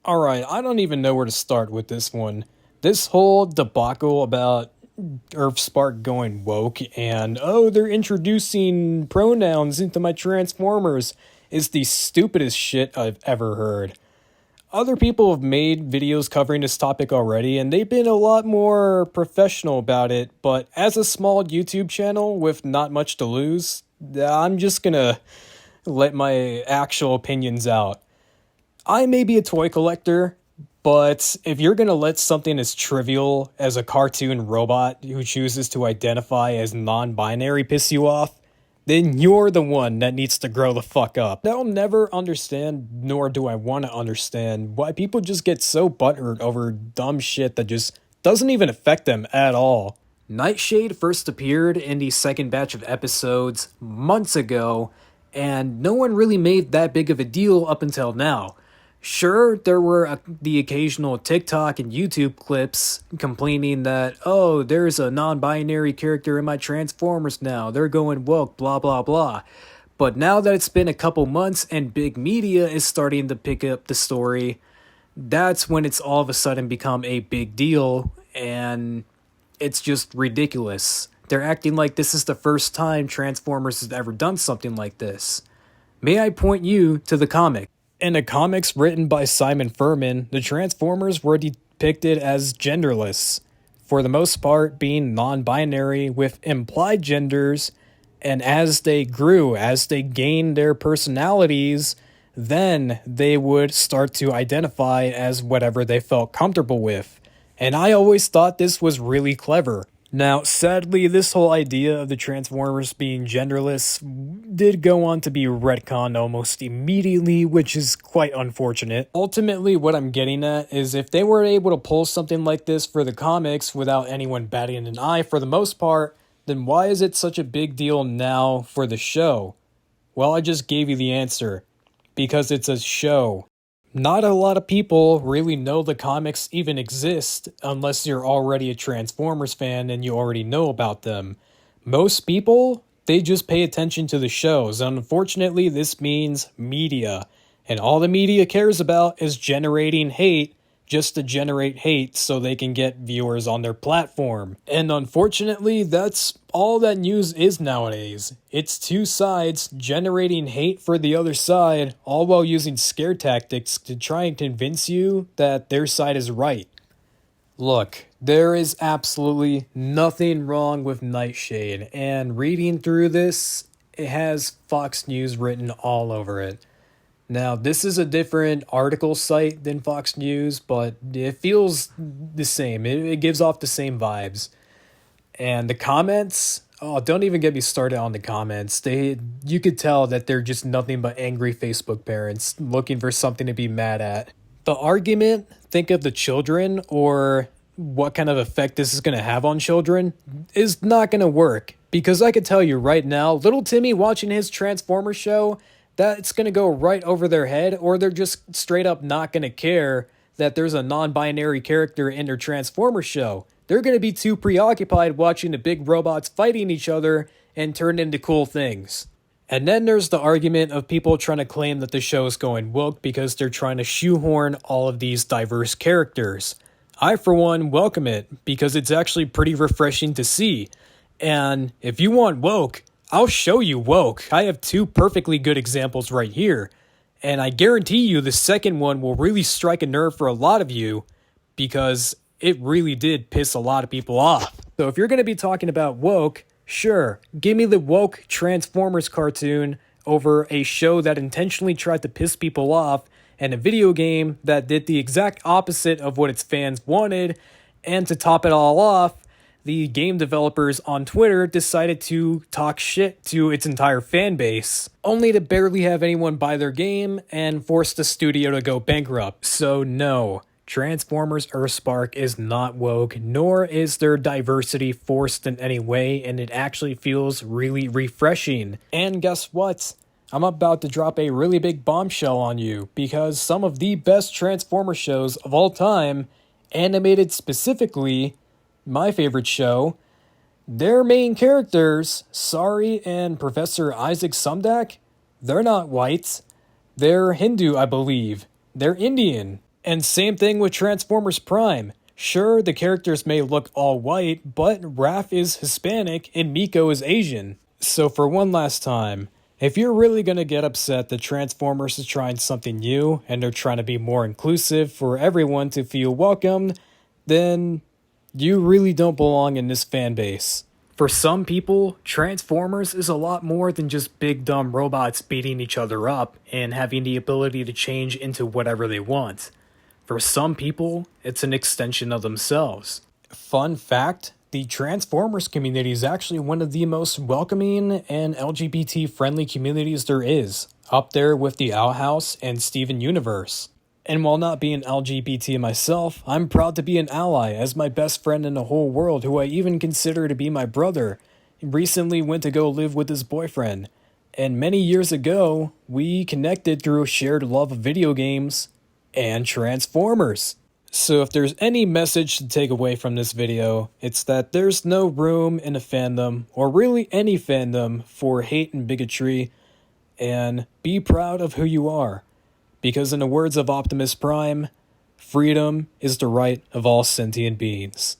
Alright, I don't even know where to start with this one. This whole debacle about Earthspark going woke and, oh, they're introducing pronouns into my Transformers is the stupidest shit I've ever heard. Other people have made videos covering this topic already, and they've been a lot more professional about it, but as a small YouTube channel with not much to lose, I'm just gonna let my actual opinions out. I may be a toy collector, but if you're gonna let something as trivial as a cartoon robot who chooses to identify as non-binary piss you off, then you're the one that needs to grow the fuck up. I'll never understand, nor do I want to understand, why people just get so butthurt over dumb shit that just doesn't even affect them at all. Nightshade first appeared in the second batch of episodes months ago, and no one really made that big of a deal up until now. Sure, there were the occasional TikTok and YouTube clips complaining that, oh, there's a non-binary character in my Transformers now, they're going woke, blah blah blah. But now that it's been a couple months and big media is starting to pick up the story, that's when it's all of a sudden become a big deal, and it's just ridiculous. They're acting like this is the first time Transformers has ever done something like this. May I point you to the comic? In the comics written by Simon Furman, the Transformers were depicted as genderless, for the most part being non-binary with implied genders, and as they grew, as they gained their personalities, then they would start to identify as whatever they felt comfortable with. And I always thought this was really clever. Now, sadly, this whole idea of the Transformers being genderless did go on to be retconned almost immediately, which is quite unfortunate. Ultimately, what I'm getting at is if they were able to pull something like this for the comics without anyone batting an eye for the most part, then why is it such a big deal now for the show? Well, I just gave you the answer. Because it's a show. Not a lot of people really know the comics even exist unless you're already a Transformers fan and you already know about them. Most people, they just pay attention to the shows, and unfortunately this means media. And all the media cares about is generating hate just to generate hate so they can get viewers on their platform. And unfortunately, that's all that news is nowadays. It's two sides generating hate for the other side, all while using scare tactics to try and convince you that their side is right. Look, there is absolutely nothing wrong with Nightshade, and reading through this, it has Fox News written all over it. Now, this is a different article site than Fox News, but it feels the same. It gives off the same vibes. And the comments, oh, don't even get me started on the comments. You could tell that they're just nothing but angry Facebook parents looking for something to be mad at. The argument, think of the children or what kind of effect this is going to have on children, is not going to work. Because I could tell you right now, little Timmy watching his Transformers show, that's going to go right over their head, or they're just straight up not going to care that there's a non-binary character in their Transformers show. They're going to be too preoccupied watching the big robots fighting each other and turn into cool things. And then there's the argument of people trying to claim that the show is going woke because they're trying to shoehorn all of these diverse characters. I, for one, welcome it because it's actually pretty refreshing to see. And if you want woke, I'll show you woke. I have two perfectly good examples right here. And I guarantee you the second one will really strike a nerve for a lot of you because it really did piss a lot of people off. So if you're going to be talking about woke, sure, give me the woke Transformers cartoon over a show that intentionally tried to piss people off and a video game that did the exact opposite of what its fans wanted. And to top it all off, the game developers on Twitter decided to talk shit to its entire fan base, only to barely have anyone buy their game and force the studio to go bankrupt. So no, Transformers Earthspark is not woke, nor is their diversity forced in any way, and it actually feels really refreshing. And guess what? I'm about to drop a really big bombshell on you, because some of the best Transformers shows of all time, animated specifically, my favorite show, their main characters, Sari and Professor Isaac Sumdac, they're not white. They're Hindu, I believe. They're Indian. And same thing with Transformers Prime. Sure, the characters may look all white, but Raph is Hispanic and Miko is Asian. So for one last time, if you're really gonna get upset that Transformers is trying something new and they're trying to be more inclusive for everyone to feel welcome, then you really don't belong in this fan base. For some people, Transformers is a lot more than just big dumb robots beating each other up and having the ability to change into whatever they want. For some people, it's an extension of themselves. Fun fact, the Transformers community is actually one of the most welcoming and LGBT-friendly communities there is, up there with the Owl House and Steven Universe. And while not being LGBT myself, I'm proud to be an ally as my best friend in the whole world who I even consider to be my brother recently went to go live with his boyfriend. And many years ago, we connected through a shared love of video games and Transformers. So if there's any message to take away from this video, it's that there's no room in a fandom, or really any fandom, for hate and bigotry, and be proud of who you are. Because in the words of Optimus Prime, freedom is the right of all sentient beings.